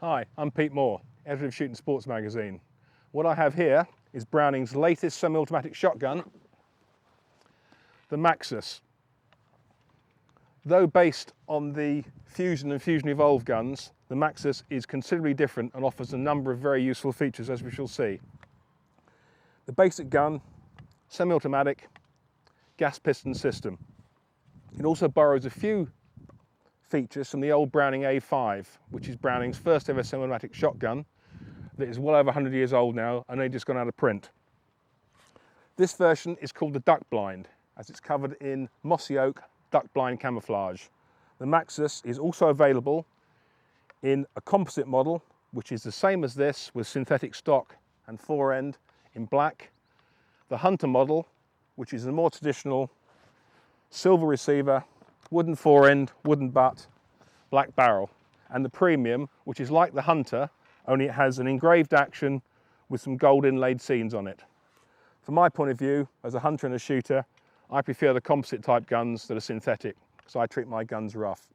Hi, I'm Pete Moore, editor of Shooting Sports magazine. What I have here is Browning's latest semi-automatic shotgun, the Maxus. Though based on the Fusion and Fusion Evolve guns, the Maxus is considerably different and offers a number of very useful features, as we shall see. The basic gun, semi-automatic, gas piston system. It also borrows a few features from the old Browning A5, which is Browning's first ever semi-automatic shotgun that is well over 100 years old now and only just gone out of print. This version is called the duck blind, as it's covered in mossy oak duck blind camouflage. The Maxus is also available in a composite model, which is the same as this with synthetic stock and fore end in black. The Hunter model, which is a more traditional silver receiver, wooden fore end, wooden butt, black barrel. And the Premium, which is like the Hunter, only it has an engraved action with some gold inlaid scenes on it. From my point of view, as a hunter and a shooter, I prefer the composite type guns that are synthetic, because I treat my guns rough.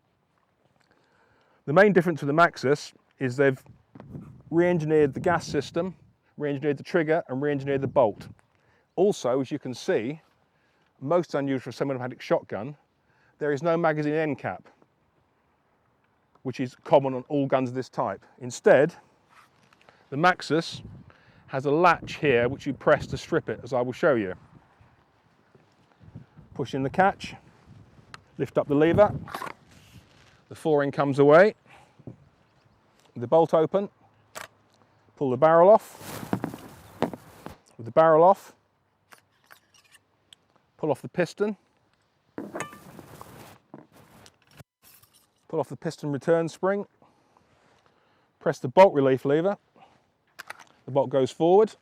The main difference with the Maxus is they've re-engineered the gas system, re-engineered the trigger and re-engineered the bolt. Also, as you can see, most unusual for a semi-automatic shotgun, there is no magazine end cap, which is common on all guns of this type. Instead, the Maxus has a latch here which you press to strip it, as I will show you. Push in the catch, lift up the lever, the fore end comes away, the bolt open, pull the barrel off, with the barrel off, pull off the piston, pull off the piston return spring, press the bolt relief lever, the bolt goes forward,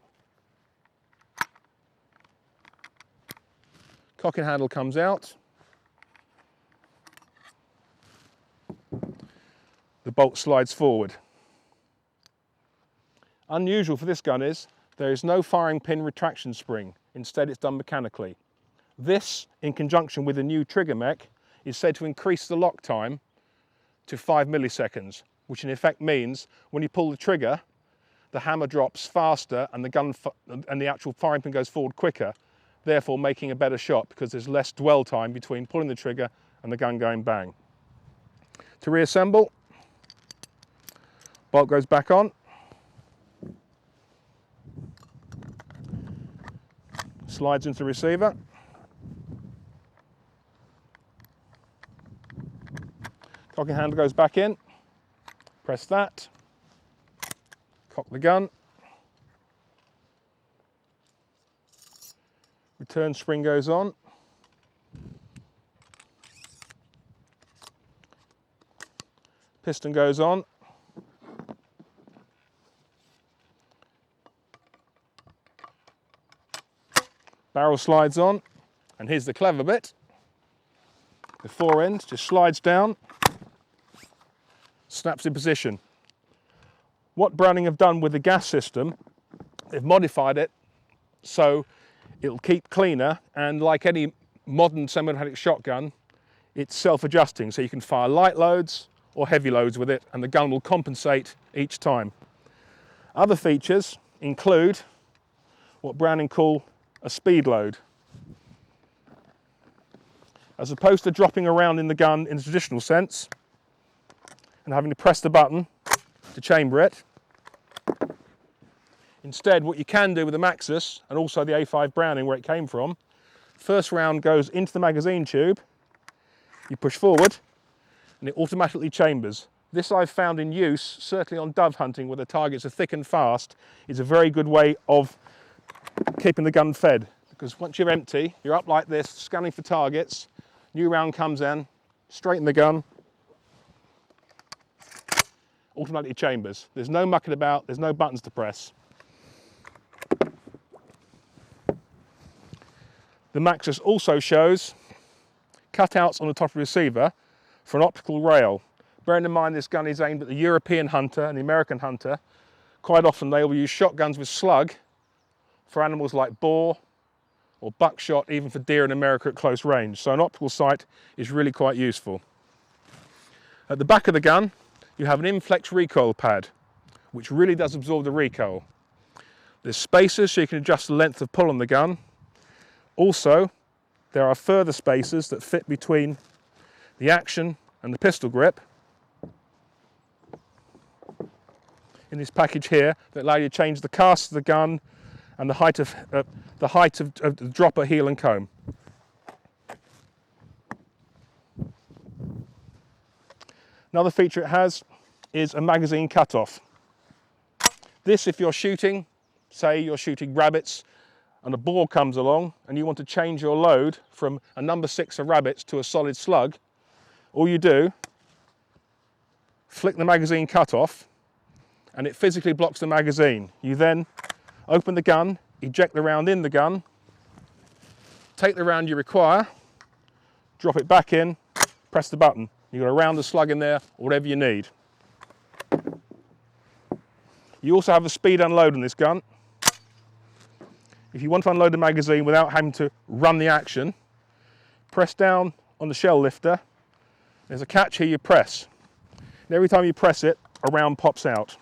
cocking handle comes out, the bolt slides forward. Unusual for this gun is there is no firing pin retraction spring, instead it's done mechanically. This, in conjunction with the new trigger mech, is said to increase the lock time to 5 milliseconds, which in effect means when you pull the trigger, the hammer drops faster and the actual firing pin goes forward quicker, therefore making a better shot because there's less dwell time between pulling the trigger and the gun going bang. To reassemble, bolt goes back on, slides into the receiver, cocking handle goes back in, press that, cock the gun, return spring goes on, piston goes on, barrel slides on, and here's the clever bit. The fore end just slides down, snaps in position. What Browning have done with the gas system, they've modified it so it'll keep cleaner, and like any modern semi-automatic shotgun, it's self-adjusting, so you can fire light loads or heavy loads with it, and the gun will compensate each time. Other features include what Browning call a speed load. As opposed to dropping around in the gun in the traditional sense and having to press the button to chamber it, instead what you can do with the Maxus and also the A5 Browning where it came from, first round goes into the magazine tube, you push forward and it automatically chambers. This I've found in use, certainly on dove hunting where the targets are thick and fast, is a very good way of keeping the gun fed, because once you're empty, you're up like this, scanning for targets, new round comes in, straighten the gun, automatically chambers. There's no mucking about, there's no buttons to press. The Maxus also shows cutouts on the top of the receiver for an optical rail. Bearing in mind this gun is aimed at the European hunter and the American hunter, quite often they will use shotguns with slug for animals like boar or buckshot, even for deer in America at close range. So an optical sight is really quite useful. At the back of the gun, you have an Inflex recoil pad, which really does absorb the recoil. There's spacers so you can adjust the length of pull on the gun. Also, there are further spacers that fit between the action and the pistol grip in this package here that allow you to change the cast of the gun and the height of the dropper, heel and comb. Another feature it has is a magazine cutoff. This, if you're shooting, say you're shooting rabbits and a boar comes along and you want to change your load from a number 6 of rabbits to a solid slug, all you do, flick the magazine cutoff and it physically blocks the magazine. You then open the gun, eject the round in the gun, take the round you require, drop it back in, press the button. You've got a round of slug in there, or whatever you need. You also have a speed unload on this gun. If you want to unload the magazine without having to run the action, press down on the shell lifter. There's a catch here you press. And every time you press it, a round pops out.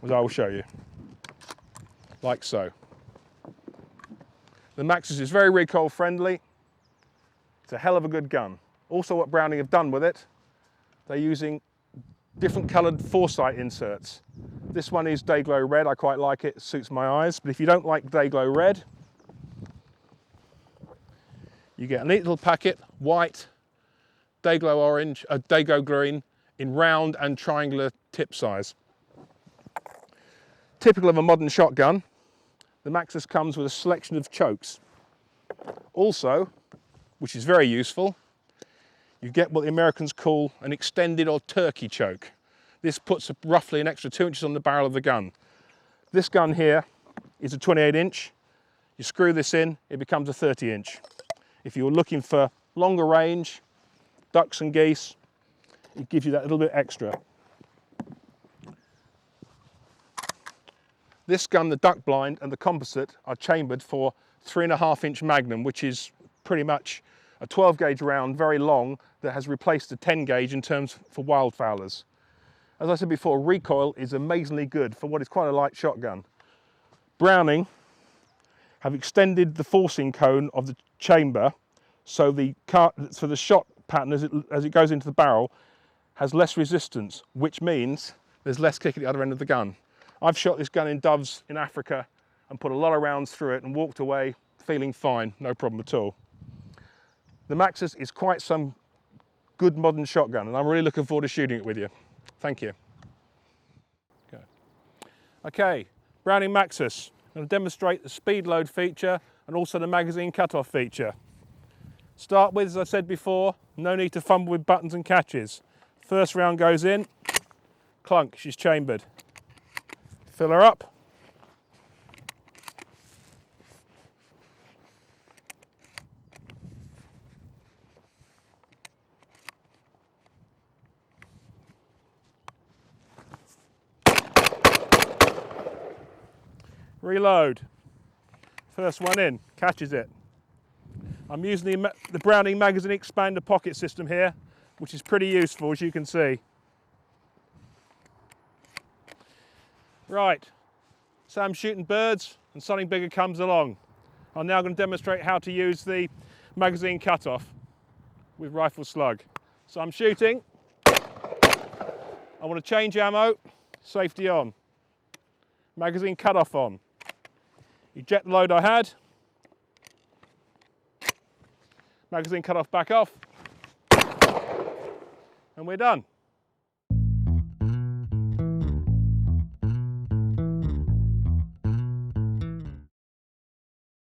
As I will show you. Like so. The Maxus is very recoil friendly. It's a hell of a good gun. Also, what Browning have done with it, they're using different coloured foresight inserts. This one is Dayglow red. I quite like it. It suits my eyes. But if you don't like Dayglow red, you get a neat little packet, white, Dayglow orange, Dayglow green in round and triangular tip size. Typical of a modern shotgun, the Maxus comes with a selection of chokes. Also, which is very useful, you get what the Americans call an extended or turkey choke. This puts roughly an extra 2 inches on the barrel of the gun. This gun here is a 28-inch. You screw this in, it becomes a 30-inch. If you're looking for longer range, ducks and geese, it gives you that little bit extra. This gun, the duck blind and the composite, are chambered for 3.5-inch Magnum, which is pretty much a 12-gauge round, very long, that has replaced the 10-gauge in terms for wildfowlers. As I said before, recoil is amazingly good for what is quite a light shotgun. Browning have extended the forcing cone of the chamber so the shot pattern as it goes into the barrel has less resistance, which means there's less kick at the other end of the gun. I've shot this gun in doves in Africa and put a lot of rounds through it and walked away feeling fine, no problem at all. The Maxus is quite some good modern shotgun, and I'm really looking forward to shooting it with you. Thank you. Okay, Browning Maxus. I'm going to demonstrate the speed load feature and also the magazine cutoff feature. Start with, as I said before, no need to fumble with buttons and catches. First round goes in, clunk, she's chambered. Fill her up. Reload. First one in, catches it. I'm using the Browning magazine expander pocket system here, which is pretty useful, as you can see. Right, so I'm shooting birds and something bigger comes along. I'm now going to demonstrate how to use the magazine cutoff with rifle slug. So I'm shooting. I want to change ammo, safety on. Magazine cutoff on. Eject the load I had. Magazine cutoff back off. And we're done.